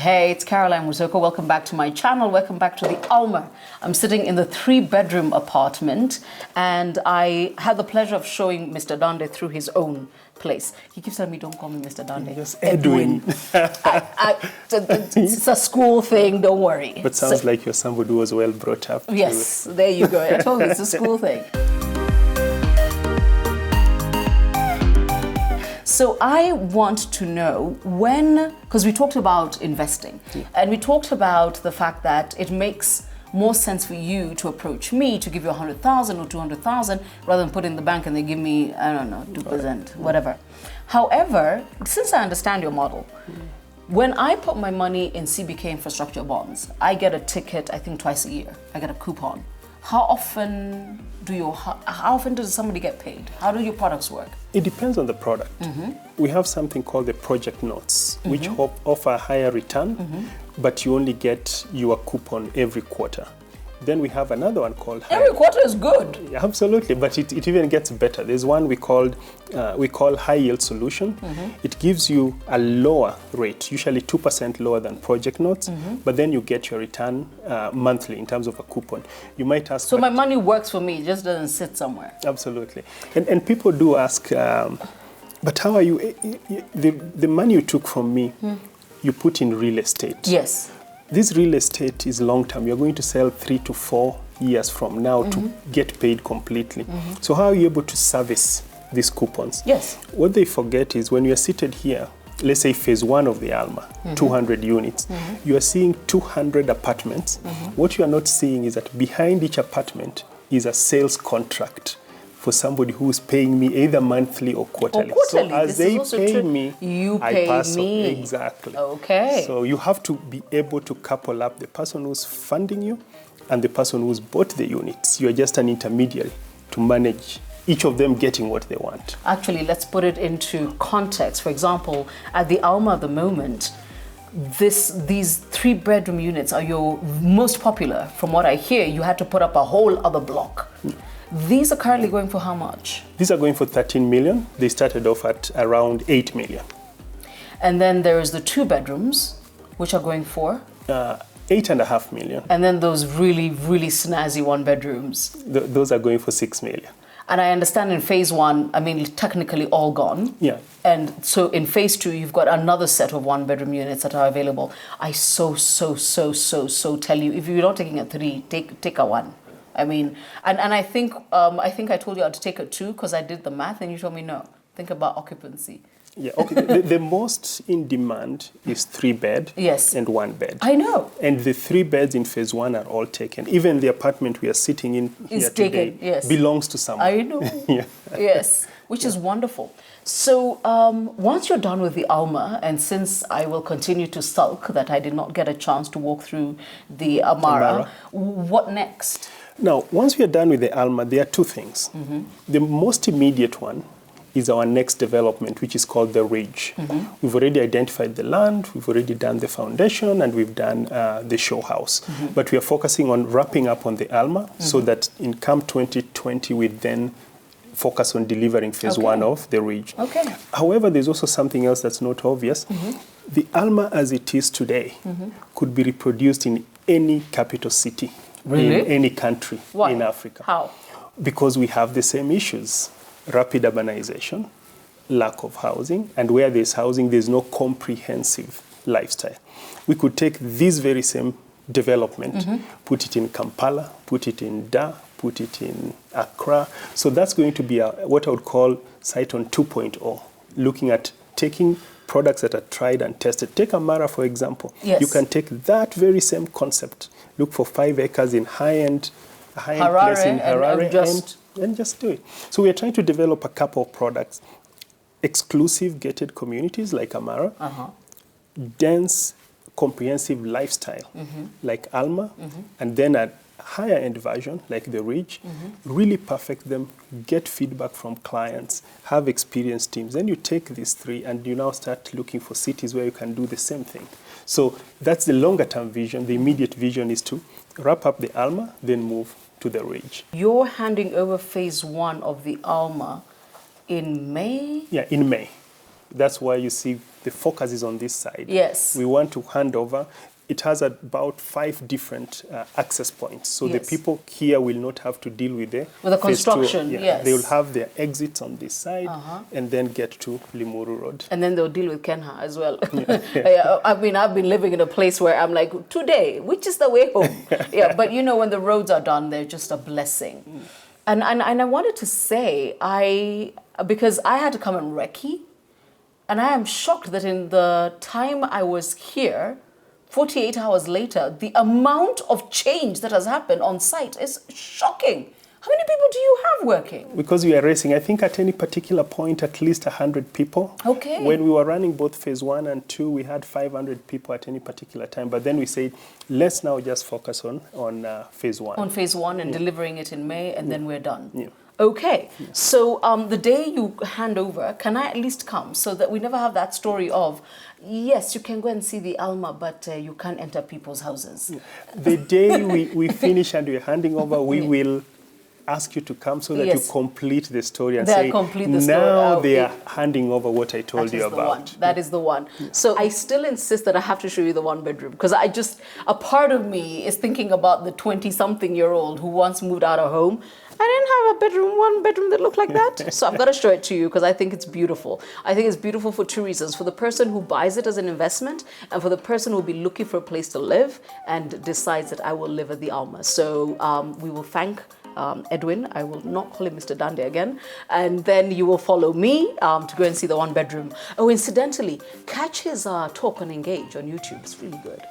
Hey, it's Caroline Musoko. Welcome back to my channel. Welcome back to the Alma. I'm sitting in the 3-bedroom apartment, and I had the pleasure of showing Mr. Dande through his own place. He keeps telling me, don't call me Mr. Dande. Yes, Edwin. It's a school thing, don't worry. But sounds like you're somebody who was well brought up. Yes, there you go. I told you, it's a school thing. So I want to know when, because we talked about investing, and we talked about the fact that it makes more sense for you to approach me to give you 100,000 or 200,000 rather than put it in the bank and they give me, I don't know, 2%, whatever. However, since I understand your model, when I put my money in CBK infrastructure bonds, I get a ticket, I think twice a year. I get a coupon. How often does somebody get paid? How do your products work? It depends on the product. We have something called the project notes, which offer a higher return, but you only get your coupon every quarter. Then we have another one called every quarter is good. Yeah, absolutely, but it even gets better. There's one we call high yield solution. It gives you a lower rate, usually 2% lower than project notes, but then you get your return monthly in terms of a coupon. You might ask. So my money works for me, it just doesn't sit somewhere. Absolutely, and people do ask, but how are you? The money you took from me, you put in real estate. Yes. This real estate is long term. You're going to sell 3 to 4 years from now to get paid completely. So how are you able to service these coupons? Yes. What they forget is when you're seated here, let's say phase 1 of the Alma, 200 units, you are seeing 200 apartments. What you are not seeing is that behind each apartment is a sales contract for somebody who's paying me either monthly or quarterly. So as they pay me, you I pay pass me. on. Exactly. Okay. So you have to be able to couple up the person who's funding you and the person who's bought the units. You're just an intermediary to manage each of them getting what they want. Actually, let's put it into context. For example, at the Alma at the moment, these 3-bedroom units are your most popular. From what I hear, you had to put up a whole other block. These are currently going for how much? These are going for 13 million. They started off at around 8 million. And then there's the 2-bedrooms, which are going for? 8.5 million. And then those really, really snazzy 1-bedrooms? Those are going for 6 million. And I understand in phase 1, I mean, technically all gone. Yeah. And so in phase 2, you've got another set of 1-bedroom units that are available. I so tell you, if you're not taking a 3, take a 1. I mean, and I think I told you I'd take a 2 because I did the math and you told me no. Think about occupancy. Yeah, okay. the most in demand is 3-bed and 1-bed. I know. And the 3 beds in phase 1 are all taken. Even the apartment we are sitting in here today belongs to someone. I know. Yes, which is wonderful. So once you're done with the Alma, and since I will continue to sulk that I did not get a chance to walk through the Amara, what next? Now, once we are done with the Alma, there are 2 things. The most immediate one is our next development, which is called the Ridge. We've already identified the land, we've already done the foundation, and we've done the show house. But we are focusing on wrapping up on the Alma so that in come 2020, we then focus on delivering phase 1 of the Ridge. However, there's also something else that's not obvious. The Alma as it is today could be reproduced in any capital city. Really? In any country in Africa. How? Because we have the same issues. Rapid urbanization, lack of housing, and where there's housing, there's no comprehensive lifestyle. We could take this very same development, put it in Kampala, put it in Dar, put it in Accra. So that's going to be what I would call Cytonn 2.0, looking at taking products that are tried and tested. Take Amara, for example. Yes. You can take that very same concept, look for 5 acres in high-end place in Harare and just do it. So we are trying to develop a couple of products, exclusive gated communities like Amara, dense, comprehensive lifestyle like Alma, and then a higher end version like the Ridge, really perfect them, get feedback from clients, have experienced teams. Then you take these 3 and you now start looking for cities where you can do the same thing. So that's the longer term vision. The immediate vision is to wrap up the Alma, then move to the Ridge. You're handing over phase 1 of the Alma in May? Yeah, in May. That's why you see the focus is on this side. Yes. We want to hand over. It has about 5 different access points. So the people here will not have to deal with the construction. Yes. They will have their exits on this side and then get to Limuru Road. And then they'll deal with Kenha as well. I've been living in a place where I'm like, today, which is the way home? But you know, when the roads are done, they're just a blessing. And I wanted to say, because I had to come and recce, and I am shocked that in the time I was here, 48 hours later, the amount of change that has happened on site is shocking. How many people do you have working? Because we are racing, I think at any particular point, at least 100 people. Okay. When we were running both phase 1 and 2, we had 500 people at any particular time. But then we said, let's now just focus on phase 1. On phase 1 and delivering it in May, and then we're done. Yeah. Okay, so the day you hand over, can I at least come so that we never have that story of, yes, you can go and see the Alma, but you can't enter people's houses? The day we finish and we're handing over, we will ask you to come so that you complete the story and say, now they are handing over what I told you about. That is the one. So I still insist that I have to show you the 1-bedroom, because a part of me is thinking about the 20-something-year-old who once moved out of home. I didn't have a 1-bedroom that looked like that. So I've got to show it to you because I think it's beautiful. I think it's beautiful for 2 reasons. For the person who buys it as an investment, and for the person who will be looking for a place to live and decides that I will live at the Alma. So we will thank Edwin. I will not call him Mr. Dande again. And then you will follow me to go and see the 1-bedroom. Oh, incidentally, catch his talk on Engage on YouTube. It's really good.